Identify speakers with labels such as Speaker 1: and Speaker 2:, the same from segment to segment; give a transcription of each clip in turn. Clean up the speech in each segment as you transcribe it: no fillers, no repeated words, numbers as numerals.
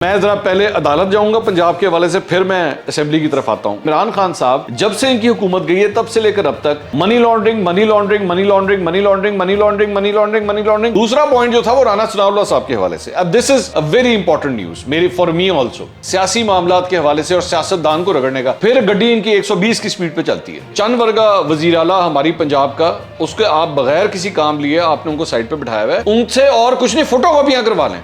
Speaker 1: मैं जरा पहले अदालत जाऊंगा पंजाब के हवाले से, फिर मैं असेंबली की तरफ आता हूं। इमरान खान साहब जब से इनकी हुकूमत गई है तब से लेकर अब तक money laundering money laundering money laundering money laundering money laundering money laundering money laundering. दूसरा पॉइंट जो था वो राना सनाउल्लाह साहब के हवाले से। अब this is a very important news मेरी फॉर मी ऑल्सो, सियासी मामला के हवाले से और सियासतदान को रगड़ने का। फिर गड्डी इनकी 120 की स्पीड पे चलती है। चंद वर्गा वजीर आला हमारी पंजाब का, उसके आप बगैर किसी काम लिए आपने उनको साइड पे बिठाया हुआ है, उनसे और कुछ नहीं फोटोकॉपियां करवा लें।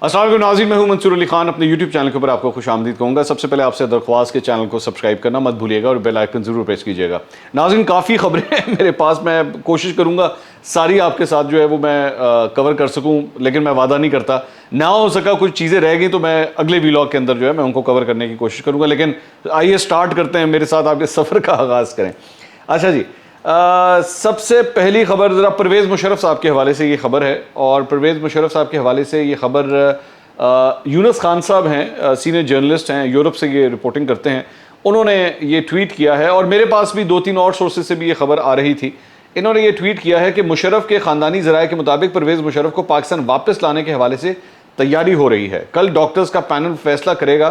Speaker 1: अस्सलाम वालेकुम नाज़रीन, मैं हूं मंसूर अली खान। अपने YouTube चैनल के ऊपर आपको खुशामदीद कहूँगा। सबसे पहले आपसे दरख्वास्त के चैनल को सब्सक्राइब करना मत भूलिएगा और बेल आइकन ज़रूर प्रेस कीजिएगा। नाज़रीन, काफ़ी खबरें हैं मेरे पास, मैं कोशिश करूँगा सारी आपके साथ जो है वो मैं कवर कर सकूँ, लेकिन मैं वादा नहीं करता। ना हो सका कुछ चीज़ें रह गई तो मैं अगले व्लॉग के अंदर जो है मैं उनको कवर करने की कोशिश करूँगा। लेकिन आइए स्टार्ट करते हैं, मेरे साथ आपके सफ़र का आगाज़ करें। अच्छा जी, सबसे पहली खबर ज़रा परवेज़ मुशर्रफ साहब के हवाले से ये खबर है, और परवेज़ मुशर्रफ साहब के हवाले से ये खबर यूनुस खान साहब हैं, सीनियर जर्नलिस्ट हैं, यूरोप से ये रिपोर्टिंग करते हैं। उन्होंने ये ट्वीट किया है और मेरे पास भी 2-3 और सोर्सेज से भी ये खबर आ रही थी। इन्होंने ये ट्वीट किया है कि मुशर्रफ के ख़ानदानी ज़राए के मुताबिक परवेज़ मुशर्रफ को पाकिस्तान वापस लाने के हवाले से तैयारी हो रही है। कल डॉक्टर्स का पैनल फैसला करेगा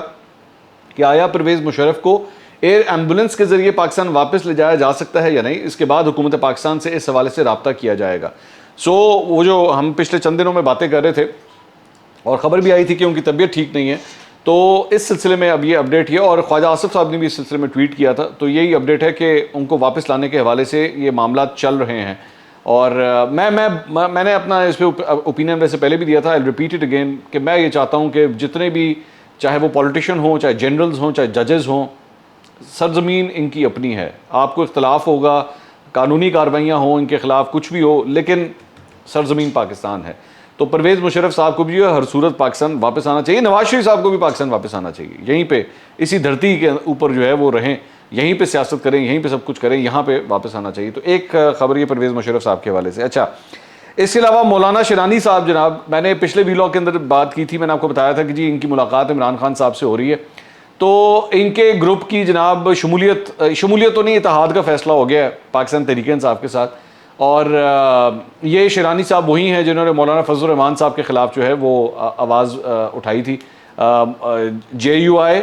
Speaker 1: कि आया परवेज़ मुशर्रफ को एयर एम्बुलेंस के जरिए पाकिस्तान वापस ले जाया जा सकता है या नहीं। इसके बाद हुकूमत पाकिस्तान से इस हवाले से रब्ता किया जाएगा। वो जो हम पिछले चंद दिनों में बातें कर रहे थे और ख़बर भी आई थी कि उनकी तबीयत ठीक नहीं है, तो इस सिलसिले में अब ये अपडेट है। और ख्वाजा आसिफ साहब ने भी इस सिलसिले में ट्वीट किया था, तो यही अपडेट है कि उनको वापस लाने के हवाले से ये मामला चल रहे हैं। और मैंने अपना इस पर ओपिनियन वैसे पहले भी दिया था, आई रिपीट इट अगेन, कि मैं ये चाहता हूँ कि जितने भी, चाहे वो पॉलिटिशियन हों, चाहे जनरल्स हों, चाहे जजेस हों, सरजमीन इनकी अपनी है। आपको इख्तलाफ होगा, कानूनी कार्रवाइयाँ हों इनके ख़िलाफ़, कुछ भी हो, लेकिन सरजमीन पाकिस्तान है। तो परवेज़ मुशर्रफ साहब को भी जो है हर सूरत पाकिस्तान वापस आना चाहिए। नवाज शरीफ साहब को भी पाकिस्तान वापस आना चाहिए। यहीं पे इसी धरती के ऊपर जो है वो रहें, यहीं पे सियासत करें, यहीं पे सब कुछ करें, यहाँ पे वापस आना चाहिए। तो एक खबर ये परवेज़ मुशर्रफ साहब के हवाले से। अच्छा, इसके अलावा मौलाना शिरानी साहब, जनाब, मैंने पिछले व्लॉग के अंदर बात की थी, मैंने आपको बताया था कि जी इनकी मुलाकात इमरान खान साहब से हो रही है। तो इनके ग्रुप की जनाब शमूलियत तो नहीं, इत्तेहाद का फैसला हो गया है पाकिस्तान तहरीक इंसाफ के साथ। और ये शिरानी साहब वही हैं जिन्होंने मौलाना फजल रहमान साहब के ख़िलाफ़ जो है वो आवाज़ उठाई थी JUI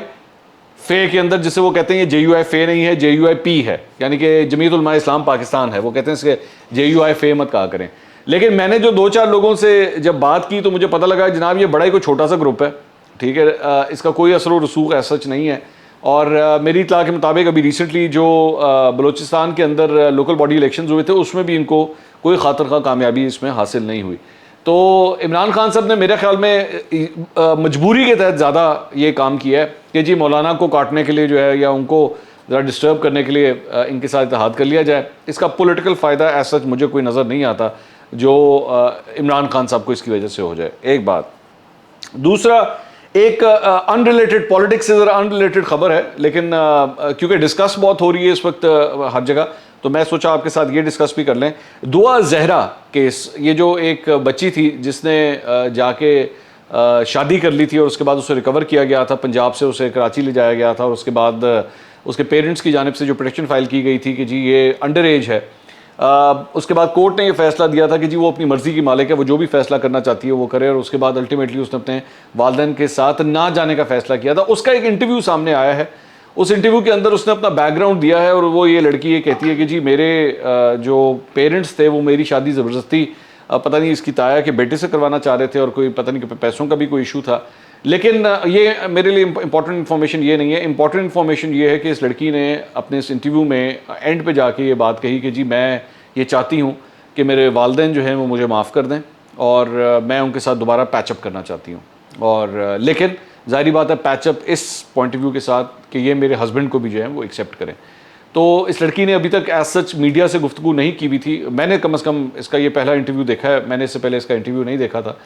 Speaker 1: फ़े के अंदर, जिसे वो कहते हैं ये JUI फ़े नहीं है, JUIP है, यानी कि जमीयत उलमा इस्लाम पाकिस्तान है। वो कहते हैं इसके JUI फ़े मत कहा करें। लेकिन मैंने जो 2-4 लोगों से जब बात की तो मुझे पता लगा जनाब ये बड़ा ही कोई छोटा सा ग्रुप है, ठीक है, इसका कोई असर व रसूख ऐसा सच नहीं है। और मेरी इत्तला के मुताबिक अभी रिसेंटली जो बलूचिस्तान के अंदर लोकल बॉडी इलेक्शंस हुए थे उसमें भी इनको कोई खातर खा कामयाबी इसमें हासिल नहीं हुई। तो इमरान खान साहब ने मेरे ख्याल में मजबूरी के तहत ज़्यादा ये काम किया है कि जी मौलाना को काटने के लिए जो है या उनको ज़रा डिस्टर्ब करने के लिए इनके साथ इत्तेहाद कर लिया जाए। इसका पॉलिटिकल फ़ायदा ऐसा मुझे कोई नज़र नहीं आता जो इमरान खान साहब को इसकी वजह से हो जाए। एक बात। दूसरा, एक अनरिलेटेड, पॉलिटिक्स से ज़रा अनरिलेटेड खबर है, लेकिन क्योंकि डिस्कस बहुत हो रही है इस वक्त हर जगह, तो मैं सोचा आपके साथ ये डिस्कस भी कर लें। दुआ जहरा केस, ये जो एक बच्ची थी जिसने जाके शादी कर ली थी और उसके बाद उसे रिकवर किया गया था पंजाब से, उसे कराची ले जाया गया था और उसके बाद उसके पेरेंट्स की जानिब से जो पिटिशन फाइल की गई थी कि जी ये अंडर एज है। उसके बाद कोर्ट ने ये फैसला दिया था कि जी वो अपनी मर्ज़ी की मालिक है, वो जो भी फैसला करना चाहती है वो करे। और उसके बाद अल्टीमेटली उसने अपने वालिदैन के साथ ना जाने का फैसला किया था। उसका एक इंटरव्यू सामने आया है, उस इंटरव्यू के अंदर उसने अपना बैकग्राउंड दिया है और वो ये लड़की ये कहती है कि जी मेरे जो पेरेंट्स थे वो मेरी शादी ज़बरदस्ती पता नहीं इसकी ताया के बेटे से करवाना चाह रहे थे और कोई पता नहीं पैसों का भी कोई इशू था। लेकिन ये मेरे लिए इंपॉर्टेंट इन्फॉर्मेशन ये नहीं है। इंपॉर्टेंट इन्फॉर्मेशन ये है कि इस लड़की ने अपने इस इंटरव्यू में एंड पे जाके ये बात कही कि जी मैं ये चाहती हूँ कि मेरे वालिदैन जो हैं वो मुझे माफ़ कर दें और मैं उनके साथ दोबारा पैचअप करना चाहती हूँ। और लेकिन ज़ाहिर बात है पैचअप इस पॉइंट ऑफ व्यू के साथ कि ये मेरे हस्बैंड को भी जो है वो एक्सेप्ट करें। तो इस लड़की ने अभी तक एज सच मीडिया से गुफ्तगू नहीं की भी थी। मैंने कम से कम इसका ये पहला इंटरव्यू देखा है, मैंने इससे पहले इसका इंटरव्यू नहीं देखा था।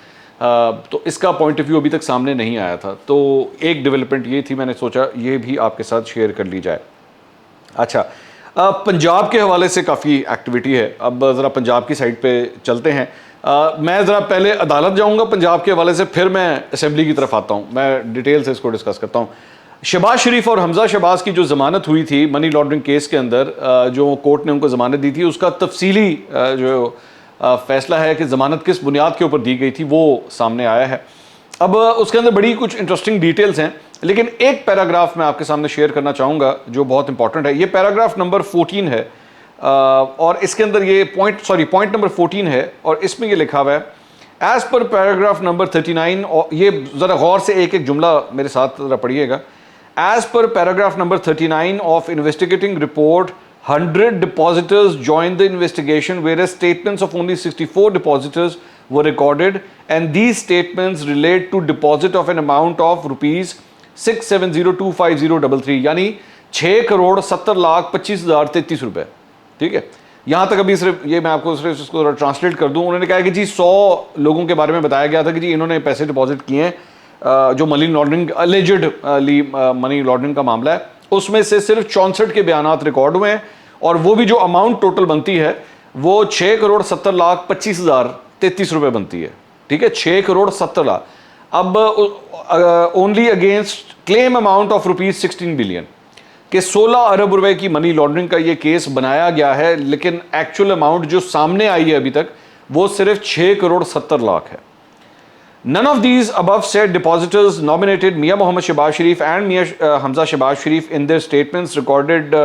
Speaker 1: तो इसका पॉइंट ऑफ व्यू अभी तक सामने नहीं आया था। तो एक डेवलपमेंट ये थी, मैंने सोचा ये भी आपके साथ शेयर कर ली जाए। अच्छा, पंजाब के हवाले से काफ़ी एक्टिविटी है। अब ज़रा पंजाब की साइड पे चलते हैं। मैं ज़रा पहले अदालत जाऊंगा पंजाब के हवाले से, फिर मैं असेंबली की तरफ आता हूँ। मैं डिटेल से इसको डिस्कस करता हूँ। शहबाज शरीफ और हमजा शहबाज की जो ज़मानत हुई थी मनी लॉन्ड्रिंग केस के अंदर, जो कोर्ट ने उनको ज़मानत दी थी, उसका तफसीली जो फैसला है कि ज़मानत किस बुनियाद के ऊपर दी गई थी वो सामने आया है। अब उसके अंदर बड़ी कुछ इंटरेस्टिंग डिटेल्स हैं, लेकिन एक पैराग्राफ मैं आपके सामने शेयर करना चाहूँगा जो बहुत इंपॉर्टेंट है। ये पैराग्राफ नंबर 14 है और इसके अंदर ये पॉइंट नंबर 14 है और इसमें ये लिखा हुआ है, एज पर पैराग्राफ नंबर 39, और ये ज़रा गौर से एक एक जुमला मेरे साथ ज़रा पढ़िएगा। एज पर paragraph number 39 of investigating report, 100 depositors joined the investigation, whereas statements of only 64 depositors were recorded, and these statements relate to deposit of an amount of rupees 670,25033, यानी 6,70,25,033 रुपए। ठीक है, यहां तक अभी सिर्फ ये मैं आपको सिर्फ इसको ट्रांसलेट कर दूं। उन्होंने कहा कि जी 100 लोगों के बारे में बताया गया था कि जी इन्होंने पैसे डिपॉजिट किए हैं, जो money laundering alleged money laundering का मामला है, उसमें से सिर्फ 64 के बयानात रिकॉर्ड हुए हैं और वो भी जो अमाउंट टोटल बनती है वो 6,70,25,033 रुपए बनती है। ठीक है, 6,70,00,000। अब only against claim amount of rupees 16 billion के 16 अरब रुपए की मनी लॉन्ड्रिंग का ये केस बनाया गया है, लेकिन एक्चुअल अमाउंट जो सामने आई है अभी तक वो सिर्फ 6,70,00,000 है। None of these above said depositors nominated Mia Mohammed Shehbaz Sharif and Mia Hamza Shehbaz Sharif in their statements recorded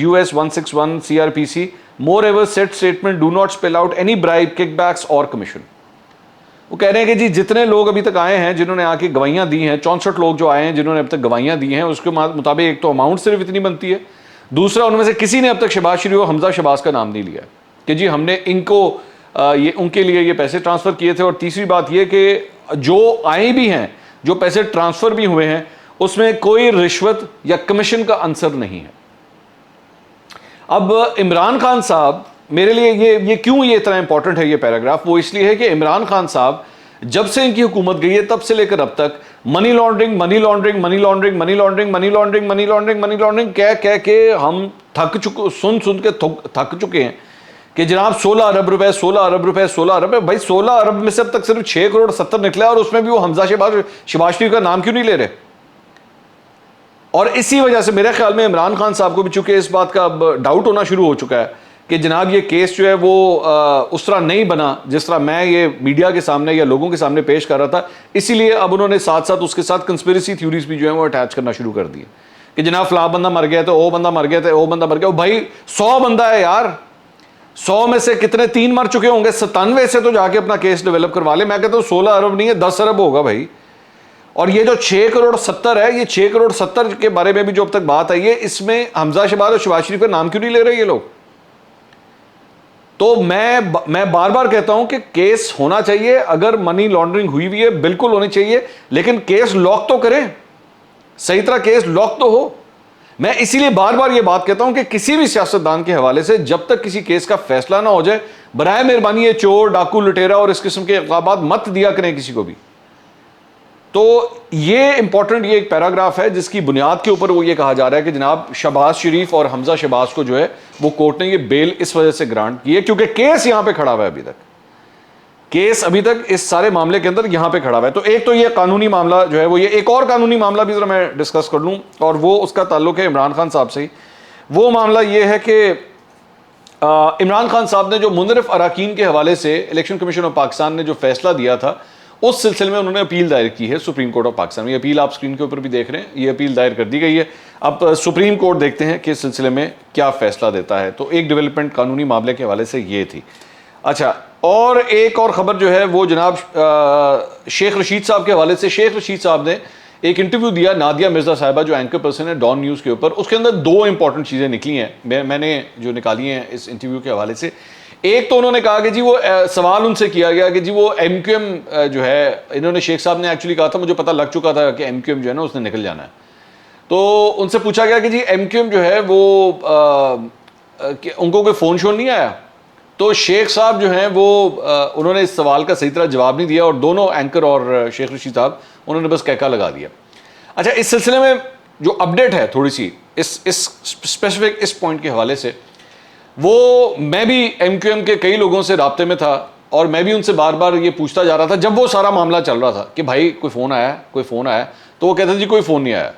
Speaker 1: US 161 CRPC. Moreover, said statement do not spell out any bribe, kickbacks or commission. वो कह रहे हैं कि जी जितने लोग अभी तक आए हैं जिन्होंने आके गवाहियां दी हैं, 64 लोग जो आए हैं जिन्होंने अब तक गवाहियां दी हैं, उसके मुताबिक एक तो अमाउंट सिर्फ इतनी बनती है, दूसरा उनमें से किसी ने अब तक शहबाज शरीफ और हमजा शहबाज का नाम नहीं लिया कि जी हमने इनको ये उनके लिए ये पैसे ट्रांसफ़र किए थे। और तीसरी बात ये कि जो आए भी हैं, जो पैसे ट्रांसफ़र भी हुए हैं, उसमें कोई रिश्वत या कमीशन का आंसर नहीं है। अब इमरान खान साहब, मेरे लिए ये क्यों ये इतना इंपॉर्टेंट है ये पैराग्राफ, वो इसलिए है कि इमरान खान साहब जब से इनकी हुकूमत गई है तब से लेकर अब तक money laundering money laundering money laundering money laundering money laundering money laundering money laundering कह कह के हम सुन के थक चुके हैं कि जनाब 16 अरब रुपए 16 अरब रुपए 16 अरब। भाई 16 अरब में से अब तक सिर्फ 6,70,00,000 निकला और उसमें भी वो हमजा शहबाज शरीफ का नाम क्यों नहीं ले रहे। और इसी वजह से मेरे ख्याल में इमरान खान साहब को भी चूंकि इस बात का अब डाउट होना शुरू हो चुका है कि जनाब ये केस जो है वो उस तरह नहीं बना जिस तरह मैं ये मीडिया के सामने या लोगों के सामने पेश कर रहा था, इसीलिए अब उन्होंने साथ साथ उसके साथ कंस्पिरेसी थ्योरीज भी जो है वो अटैच करना शुरू कर दिए कि जनाब फला बंदा मर गया तो वो बंदा मर गया तो वो बंदा मर गया। भाई 100 बंदा है यार, 100 में से कितने 3 मर चुके होंगे, 97 से तो जाके अपना केस डेवलप करवा ले। मैं कहता हूँ 16 अरब नहीं है 10 अरब होगा भाई। और ये जो 6,70,00,000 है, ये 6,70,00,000 के बारे में भी जो अब तक बात आई है, इसमें हमजा शहबाज और शहबाज शरीफ का नाम क्यों नहीं ले रहे ये लोग। तो मैं बार बार कहता हूं कि केस होना चाहिए, अगर मनी लॉन्ड्रिंग हुई हुई है बिल्कुल होनी चाहिए, लेकिन केस लॉक तो करें, सही तरह केस लॉक तो हो। मैं इसीलिए बार बार ये बात कहता हूं कि किसी भी सियासतदान के हवाले से जब तक किसी केस का फैसला ना हो जाए, बराए मेहरबानी ये चोर डाकू लुटेरा और इस किस्म के इल्काबात मत दिया करें किसी को भी। तो ये इंपॉर्टेंट ये एक पैराग्राफ है जिसकी बुनियाद के ऊपर वो ये कहा जा रहा है कि जनाब शहबाज शरीफ और हमजा शहबाज को जो है वो कोर्ट ने ये बेल इस वजह से ग्रांट की है क्योंकि केस यहां पे खड़ा हुआ है, अभी तक केस अभी तक इस सारे मामले के अंदर यहां पे खड़ा हुआ है। तो एक तो ये कानूनी मामला जो है वो, ये एक और कानूनी मामला भी जरा मैं डिस्कस कर लूं और वो उसका ताल्लुक है इमरान खान साहब से ही। वो मामला ये है कि इमरान खान साहब ने जो मुनरिफ अराकीन के हवाले से इलेक्शन कमीशन ऑफ पाकिस्तान ने जो फैसला दिया था, उस सिलसिले में उन्होंने अपील दायर की है सुप्रीम कोर्ट ऑफ पाकिस्तान में। ये अपील आप स्क्रीन के ऊपर भी देख रहे हैं, ये अपील दायर कर दी गई है। अब सुप्रीम कोर्ट देखते हैं कि इस सिलसिले में क्या फैसला देता है। तो एक डेवलपमेंट कानूनी मामले के हवाले से ये थी। अच्छा, और एक और ख़बर जो है वो जनाब शेख रशीद साहब के हवाले से। शेख रशीद साहब ने एक इंटरव्यू दिया नादिया मिर्ज़ा साहिबा जो एंकर पर्सन है डॉन न्यूज़ के ऊपर। उसके अंदर 2 इंपॉर्टेंट चीज़ें निकली हैं, मैंने जो निकाली हैं इस इंटरव्यू के हवाले से। एक तो उन्होंने कहा कि जी वो सवाल उनसे किया गया कि जी वो MQM जो है, इन्होंने शेख साहब ने एक्चुअली कहा था, मुझे पता लग चुका था कि MQM जो है ना उसने निकल जाना है। तो उनसे पूछा गया कि जी MQM जो है वो उनको कोई फ़ोन शोन नहीं आया। तो शेख साहब जो हैं वो उन्होंने इस सवाल का सही तरह जवाब नहीं दिया और दोनों एंकर और शेख रशीद साहब उन्होंने बस कहका लगा दिया। अच्छा, इस सिलसिले में जो अपडेट है थोड़ी सी इस स्पेसिफिक इस पॉइंट के हवाले से, वो मैं भी MQM के कई लोगों से राब्ते में था और मैं भी उनसे बार बार ये पूछता जा रहा था जब वो सारा मामला चल रहा था कि भाई कोई फ़ोन आया, कोई फ़ोन आया। तो वो कहते थे जी कोई फ़ोन नहीं आया।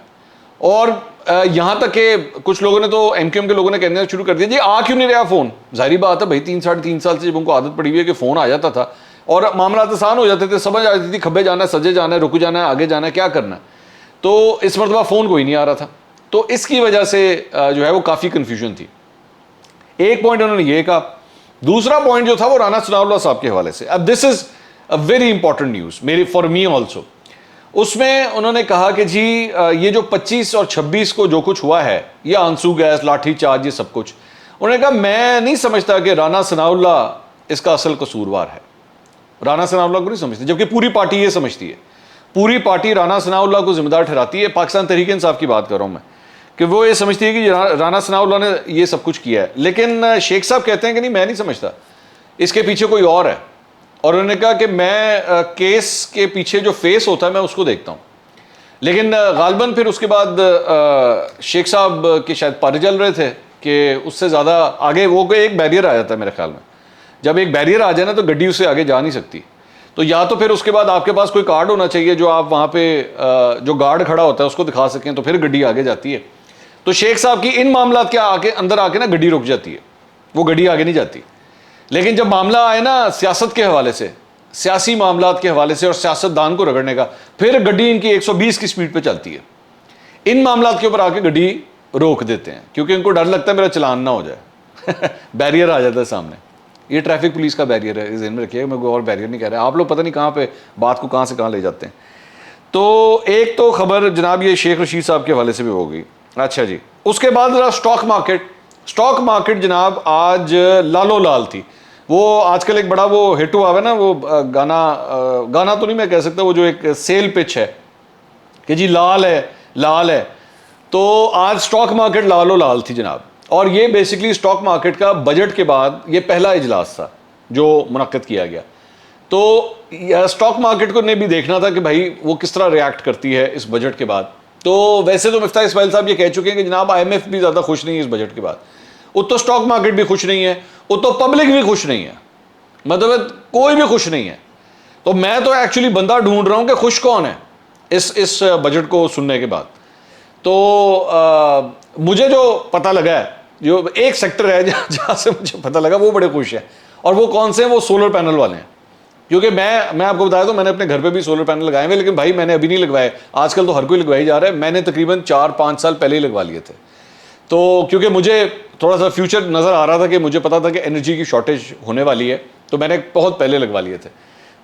Speaker 1: और यहाँ तक कि कुछ लोगों ने तो एमक्यूएम के लोगों ने कहना शुरू कर दिया जी आ क्यों नहीं रहा फ़ोन। जाहिर बात है भाई 3-3.5 साल से जब उनको आदत पड़ी हुई है कि फ़ोन आ जाता था और मामला आसान हो जाते थे, समझ आ जाती थी खब्बे जाना है, सजे जाना है, रुक जाना है, आगे जाना है, क्या करना है। तो इस मरतबा फ़ोन कोई नहीं आ रहा था, तो इसकी वजह से जो है वो काफ़ी कन्फ्यूजन थी। एक पॉइंट उन्होंने ये कहा। दूसरा पॉइंट जो था वो राना सनाउल्लाह साहब के हवाले से। अब this is a very important news मेरी फॉर मी ऑल्सो। उसमें उन्होंने कहा कि जी ये जो 25 और 26 को जो कुछ हुआ है, ये आंसू गैस, लाठी चार्ज, ये सब कुछ, उन्होंने कहा मैं नहीं समझता कि राना सनाउल्लाह इसका असल कसूरवार है। राना सनाउल्लाह को नहीं समझती, जबकि पूरी पार्टी ये समझती है। पूरी पार्टी राना सनाउल्लाह को जिम्मेदार ठहराती है। पाकिस्तान तहरीक इंसाफ की बात कर रहा हूँ मैं, कि वो ये समझती है कि राना सनाउल्लाह ने ये सब कुछ किया है। लेकिन शेख साहब कहते हैं कि नहीं, मैं नहीं समझता, इसके पीछे कोई और है। और उन्होंने कहा कि मैं केस के पीछे जो फेस होता है मैं उसको देखता हूँ। लेकिन गालबन फिर उसके बाद शेख साहब के शायद पर जल रहे थे कि उससे ज़्यादा आगे वो एक बैरियर आ जाता है मेरे ख्याल में। जब एक बैरियर आ जाए ना तो गड्डी उससे आगे जा नहीं सकती। तो या तो फिर उसके बाद आपके पास कोई कार्ड होना चाहिए जो आप वहाँ पे जो गार्ड खड़ा होता है उसको दिखा सकें, तो फिर गड्डी आगे जाती है। तो शेख साहब की इन मामलात के आके अंदर आके ना गड्डी रुक जाती है, वो गड्डी आगे नहीं जाती। लेकिन जब मामला आए ना सियासत के हवाले से, सियासी मामलात के हवाले से और सियासतदान को रगड़ने का, फिर गड्डी इनकी 120 की स्पीड पे चलती है। इन मामलात के ऊपर आके गड्डी रोक देते हैं क्योंकि इनको डर लगता है मेरा चलान ना हो जाए बैरियर आ जाता है सामने। ये ट्रैफिक पुलिस का बैरियर है, इस ध्यान में रखिएगा, मैं कोई और बैरियर नहीं कह रहा। आप लोग पता नहीं कहाँ पे बात को कहाँ से कहाँ ले जाते हैं। तो एक तो खबर जनाब ये शेख रशीद साहब के हवाले से भी हो गई। अच्छा जी, उसके बाद स्टॉक मार्केट। स्टॉक मार्केट जनाब आज लालो लाल थी। वो आजकल एक बड़ा वो हिट हुआ है ना, वो गाना तो नहीं मैं कह सकता, वो जो एक सेल पिच है कि जी लाल है लाल है। तो आज स्टॉक मार्केट लालो लाल थी जनाब। और ये बेसिकली स्टॉक मार्केट का बजट के बाद ये पहला इजलास था जो मुनक्किद किया गया। तो स्टॉक मार्केट को ने भी देखना था कि भाई वो किस तरह रिएक्ट करती है इस बजट के बाद। तो वैसे तो मिफ्ताह इस्माइल साहब ये कह चुके हैं कि जनाब IMF भी ज़्यादा खुश नहीं है इस बजट के बाद, तो स्टॉक मार्केट भी खुश नहीं है, तो पब्लिक भी खुश नहीं है, मतलब कोई भी खुश नहीं है। तो मैं तो एक्चुअली बंदा ढूंढ रहा हूँ कि खुश कौन है इस बजट को सुनने के बाद। तो मुझे जो पता लगा है, जो एक सेक्टर है जहाँ से मुझे पता लगा वो बड़े खुश हैं, और वो कौन से हैं, वो सोलर पैनल वाले हैं। क्योंकि मैं आपको बताया तो मैंने अपने घर पे भी सोलर पैनल लगाए हुए, लेकिन भाई मैंने अभी नहीं लगवाए। आजकल तो हर कोई लगवाई जा रहा है, मैंने तकरीबन 4-5 साल पहले ही लगवा लिए थे। तो क्योंकि मुझे थोड़ा सा फ्यूचर नज़र आ रहा था कि मुझे पता था कि एनर्जी की शॉर्टेज होने वाली है, तो मैंने बहुत पहले लगवा लिए थे।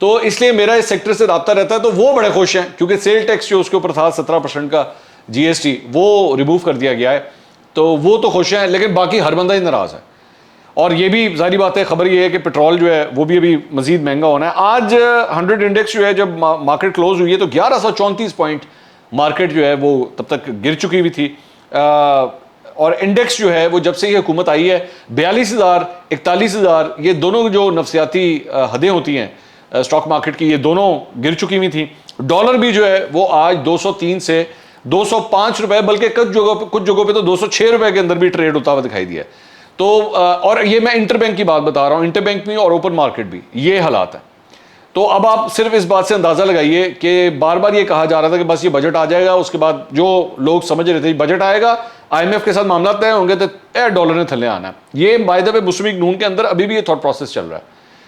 Speaker 1: तो इसलिए मेरा इस सेक्टर से रब्ता रहता है। तो वो बड़े खुश हैं क्योंकि सेल टैक्स जो उसके ऊपर था 17% का GST वो रिमूव कर दिया गया है, तो वो तो खुश हैं। लेकिन बाकी हर बंदा ही नाराज़ है। और ये भी जारी बात है, खबर ये है कि पेट्रोल जो है वो भी अभी मजीद महंगा होना है। आज 100 इंडेक्स जो है जब मार्केट क्लोज हुई है तो 1134 पॉइंट मार्केट जो है वो तब तक गिर चुकी हुई थी। और इंडेक्स जो है वो जब से ये हुकूमत आई है 42,000 41,000 ये दोनों जो नफसियाती हदें होती हैं स्टॉक मार्केट की, ये दोनों गिर चुकी हुई थी। डॉलर भी जो है वो आज 203 से 205 रुपए, बल्कि कुछ जगहों पे तो 206 रुपए के अंदर भी ट्रेड होता हुआ दिखाई दिया। तो और ये मैं इंटरबैंक की बात बता रहा हूँ, इंटरबैंक भी और ओपन मार्केट भी ये हालात है। तो अब आप सिर्फ इस बात से अंदाजा लगाइए कि बार बार ये कहा जा रहा था कि बस ये बजट आ जाएगा, उसके बाद जो लोग समझ रहे थे बजट आएगा, IMF के साथ मामला तय होंगे तो डॉलर ने थल्ले आना है। ये by the way Muslim League Noon के अंदर अभी भी ये थॉट प्रोसेस चल रहा है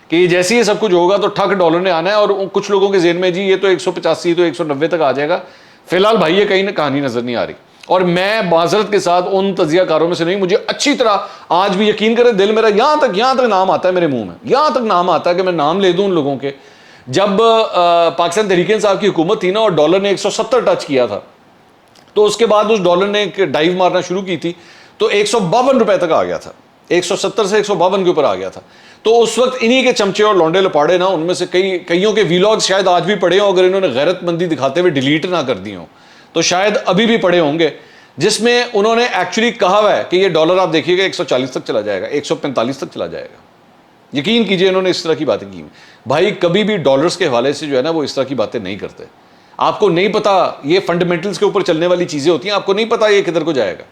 Speaker 1: कि जैसे ही सब कुछ होगा तो ठक डॉलर ने आना है। और कुछ लोगों के जेहन में जी ये तो 185 तो 190 तक आ जाएगा। फिलहाल भाई ये कहीं ना कहानी नजर नहीं आ रही। और मैं माजरत के साथ उन तजियाकारों में से नहीं, मुझे अच्छी तरह आज भी यकीन करें दिल मेरा यहाँ तक नाम आता है मेरे मुंह में, यहाँ तक नाम आता है कि मैं नाम ले दूं उन लोगों के। जब पाकिस्तान तहरीक इंसाफ की हुकूमत थी ना और डॉलर ने 170 टच किया था, तो उसके बाद उस डॉलर ने एक डाइव मारना शुरू की थी, तो 152 रुपए तक आ गया था, 170 से 152 के ऊपर आ गया था। तो उस वक्त इन्हीं के चमचे और लौंडे लपाड़े ना, उनमें से कईयों के वीलॉग शायद आज भी पड़े हों, अगर इन्होंने गैरतमंदी दिखाते हुए डिलीट ना कर दी हो तो शायद अभी भी पड़े होंगे, जिसमें उन्होंने एक्चुअली कहा हुआ है कि ये डॉलर आप देखिएगा 140 तक चला जाएगा, 145 तक चला जाएगा। यकीन कीजिए इन्होंने इस तरह की बातें की। भाई कभी भी डॉलर्स के हवाले से जो है ना वो इस तरह की बातें नहीं करते। आपको नहीं पता, ये फंडामेंटल्स के ऊपर चलने वाली चीजें होती हैं, आपको नहीं पता ये किधर को जाएगा।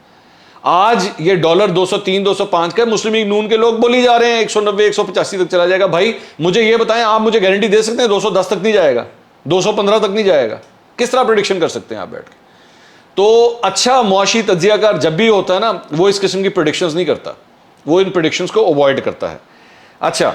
Speaker 1: आज ये डॉलर 203 205 का मुस्लिम लीग नून के लोग बोली जा रहे हैं 190 185 तक चला जाएगा। भाई मुझे ये बताएं, आप मुझे गारंटी दे सकते हैं 210 तक नहीं जाएगा, 215 तक नहीं जाएगा? किस तरह प्रेडिक्शन कर सकते हैं आप बैठ के? तो अच्छा मुआशी तज्जियाकार जब भी होता है ना, वो इस किस्म की प्रेडिक्शंस नहीं करता, वो इन प्रेडिक्शंस को अवॉइड करता है। अच्छा,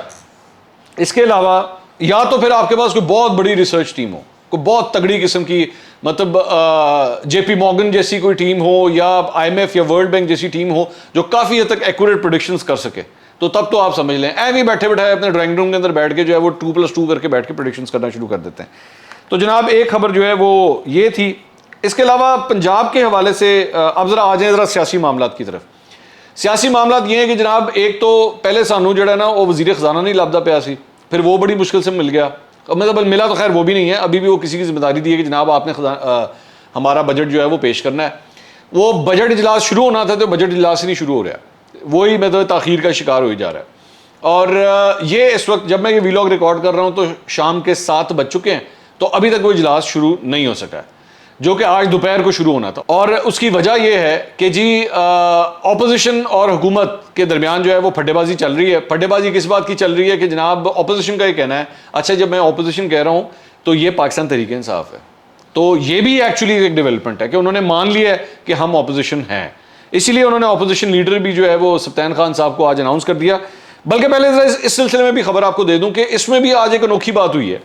Speaker 1: इसके अलावा या तो फिर आपके पास कोई बहुत बड़ी रिसर्च टीम हो, कोई बहुत तगड़ी किस्म की, मतलब जेपी मॉर्गन जैसी कोई टीम हो, या IMF या वर्ल्ड बैंक जैसी टीम हो जो काफ़ी हद तक एक्यूरेट प्रेडिक्शंस कर सके, तो तब तो आप समझ लें ऐਵੇਂ बैठे बैठाए अपने ड्राइंग रूम के अंदर बैठ के जो है वो 2+2 करके बैठ के प्रेडिक्शंस करना शुरू कर देते हैं। तो जनाब एक खबर जो है वो ये थी। इसके अलावा पंजाब के हवाले से अब ज़रा आ जाए ज़रा सियासी मामलात की तरफ। सियासी मामलात ये हैं कि जनाब एक तो पहले सानू जो है ना वो वज़ीर ख़जाना नहीं लभदा पिया सी, फिर वो बड़ी मुश्किल से मिल गया, मतलब मिला तो खैर वो भी नहीं है, अभी भी वो किसी की जिम्मेदारी दी है कि जनाब आपने हमारा बजट जो है वो पेश करना है। वो बजट इजलास शुरू होना था तो बजट इजलास ही नहीं शुरू हो रहा, वही मतलब ताख़ीर का शिकार हो जा रहा है। और ये इस वक्त जब मैं ये वीलॉग रिकॉर्ड कर रहा हूँ तो शाम के 7 बज चुके हैं, तो अभी तक वो इजलास शुरू नहीं हो सका है, जो कि आज दोपहर को शुरू होना था। और उसकी वजह यह है कि जी ऑपोजिशन और हुकूमत के दरमियान जो है वो फड्डेबाजी चल रही है। फड्डेबाजी किस बात की चल रही है कि जनाब ऑपोजिशन का ये कहना है, अच्छा जब मैं ऑपोजिशन कह रहा हूँ तो ये पाकिस्तान तहरीक इंसाफ है, तो ये भी एक्चुअली एक डेवलपमेंट है कि उन्होंने मान लिया है कि हम ऑपोजिशन हैं, इसीलिए उन्होंने ऑपोजिशन लीडर भी जो है वो सब्तान खान साहब को आज अनाउंस कर दिया। बल्कि पहले इस सिलसिले में भी खबर आपको दे दूं कि इसमें भी आज एक अनोखी बात हुई है।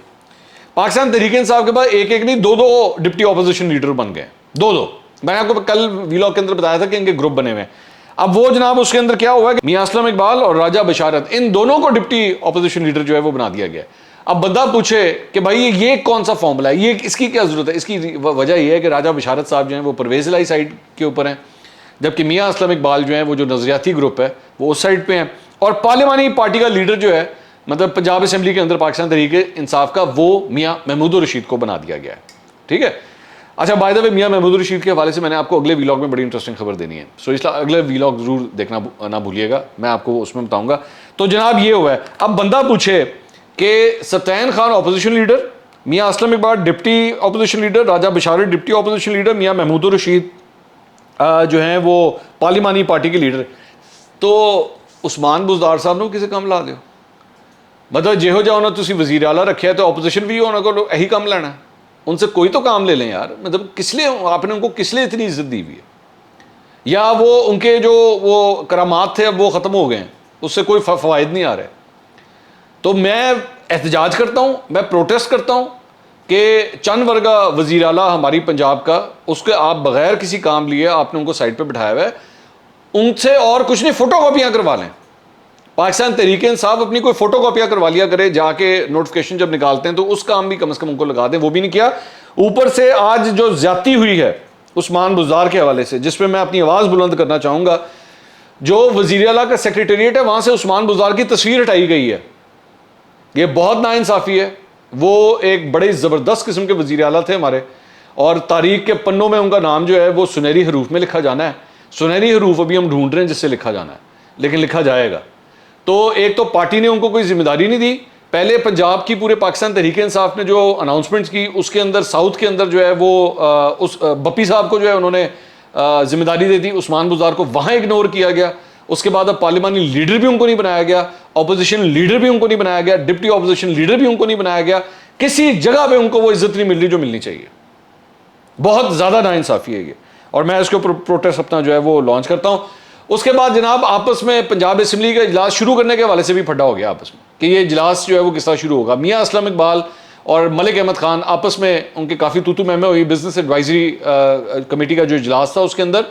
Speaker 1: पाकिस्तान तहरीक इंसाफ के बाद एक एक नहीं 2-2 डिप्टी ऑपोजिशन लीडर बन गए, 2-2। मैंने आपको कल वीलॉग के अंदर बताया था कि इनके ग्रुप बने हुए हैं। अब वो जनाब उसके अंदर क्या हुआ कि मियां असलम इकबाल और राजा बशारत, इन दोनों को डिप्टी ऑपोजिशन लीडर जो है वो बना दिया गया। अब बंदा पूछे कि भाई ये कौन सा फॉर्मूला है, ये इसकी क्या जरूरत है? इसकी वजह यह है कि राजा बशारत साहब जो है वो परवेज इलाही साइड के ऊपर हैं, जबकि मियां असलम इकबाल जो है वो जो नजरियाती ग्रुप है वो उस साइड पे हैं। और पार्लिमानी पार्टी का लीडर जो है मतलब पंजाब असेंबली के अंदर पाकिस्तान तहरीक इंसाफ का, वो मियां महमूद रशीद को बना दिया गया है। ठीक है। अच्छा, बाय द वे मियां महमूद रशीद के हवाले से मैंने आपको अगले वीलॉग में बड़ी इंटरेस्टिंग खबर देनी है, सो इसलिए अगले वीलॉग जरूर देखना ना भूलिएगा, मैं आपको उसमें बताऊंगा। तो जनाब ये हुआ है, अब बंदा पूछे कि Sibtain Khan opposition leader, Mian Aslam Iqbal deputy opposition leader, Raja Basharat deputy opposition leader, Mian Mahmood Rasheed जो हैं वो पार्लिमानी पार्टी के लीडर, तो उस्मान बुज़दार साहब ने किसी काम ला दो, मतलब जिहो जिहा उन्होंने तुसी वज़ीर आला रखे है तो ऑपोजिशन भी उन्होंने को यही काम लेना है, उनसे कोई तो काम ले लें यार। मतलब किस लिए आपने उनको किस लिए इतनी इज्जत दी हुई है? या वो उनके जो वो करामात थे अब वो ख़त्म हो गए हैं, उससे कोई फ़वाइद नहीं आ रहे। तो मैं एहतजाज करता हूँ, मैं प्रोटेस्ट करता हूँ कि चंद वर्गा वज़ीर आला हमारी पंजाब का, उसके आप बग़ैर किसी काम लिए आपने उनको साइड पर बिठाया हुआ है, उनसे और कुछ नहीं फ़ोटो कॉपियाँ करवा लें। पाकिस्तान तहरीक इंसाफ अपनी कोई फोटो कॉपियाँ करवा लिया करे, जाके नोटिफिकेशन जब निकालते हैं तो उस काम भी कम से कम उनको लगा दें, वो भी नहीं किया। ऊपर से आज जो ज्यादती हुई है उस्मान बुज़दार के हवाले से, जिस पे मैं अपनी आवाज़ बुलंद करना चाहूँगा, जो वज़ीर आला का सेक्रेटेरिएट है वहाँ से उस्मान बुज़दार की तस्वीर हटाई गई है, ये बहुत नाइंसाफ़ी है। वो एक बड़े ज़बरदस्त किस्म के वज़ीर आला थे हमारे, और तारीख के पन्नों में उनका नाम जो है वो सुनहरी हरूफ में लिखा जाना है। सुनहरी हरूफ अभी हम ढूंढ रहे हैं जिससे लिखा जाना है, लेकिन लिखा जाएगा। तो एक तो पार्टी ने उनको कोई जिम्मेदारी नहीं दी, पहले पंजाब की पूरे पाकिस्तान तहरीक इंसाफ ने जो अनाउंसमेंट्स की उसके अंदर साउथ के अंदर जो है वो उस बप्पी साहब को जो है उन्होंने जिम्मेदारी दे दी, उस्मान बुज़दार को वहाँ इग्नोर किया गया। उसके बाद अब पार्लिमानी लीडर भी उनको नहीं बनाया गया, ऑपोजिशन लीडर भी उनको नहीं बनाया गया, डिप्टी ऑपोजिशन लीडर भी उनको नहीं बनाया गया, किसी जगह पे उनको वो इज्जत नहीं मिल रही जो मिलनी चाहिए। बहुत ज़्यादा नाइंसाफ़ी है ये, और मैं इसके ऊपर प्रोटेस्ट अपना जो है वो लॉन्च करता हूँ। उसके बाद जनाब आपस में पंजाब असेंबली का इजलास शुरू करने के हवाले से भी फड्डा हो गया आपस में कि ये इजलास जो है वो किस तरह शुरू होगा। मियां असलम इकबाल और मलिक अहमद खान आपस में उनके काफ़ी तूतू महमे हुई बिजनेस एडवाइजरी कमेटी का जो इजलास था उसके अंदर,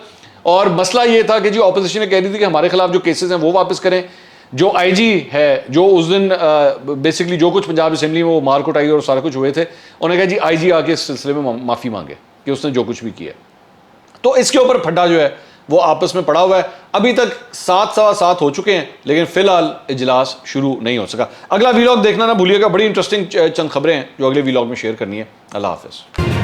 Speaker 1: और मसला ये था कि जी ऑपोजिशन ने कह रही थी कि हमारे खिलाफ जो केसेस हैं वो वापस करें। जो IG है, जो उस दिन बेसिकली जो कुछ पंजाब असेंबली में वो मार कुटाई और सारा कुछ हुए थे, उन्होंने कहा जी IG आके इस सिलसिले में माफ़ी मांगे कि उसने जो कुछ भी किया। तो इसके ऊपर फड्डा जो है वो आपस में पड़ा हुआ है। अभी तक 7-7 हो चुके हैं, लेकिन फिलहाल इजलास शुरू नहीं हो सका। अगला वीलॉग देखना ना भूलिएगा, बड़ी इंटरेस्टिंग चंद खबरें हैं जो अगले वीलॉग में शेयर करनी है। अल्लाह हाफ़िज़।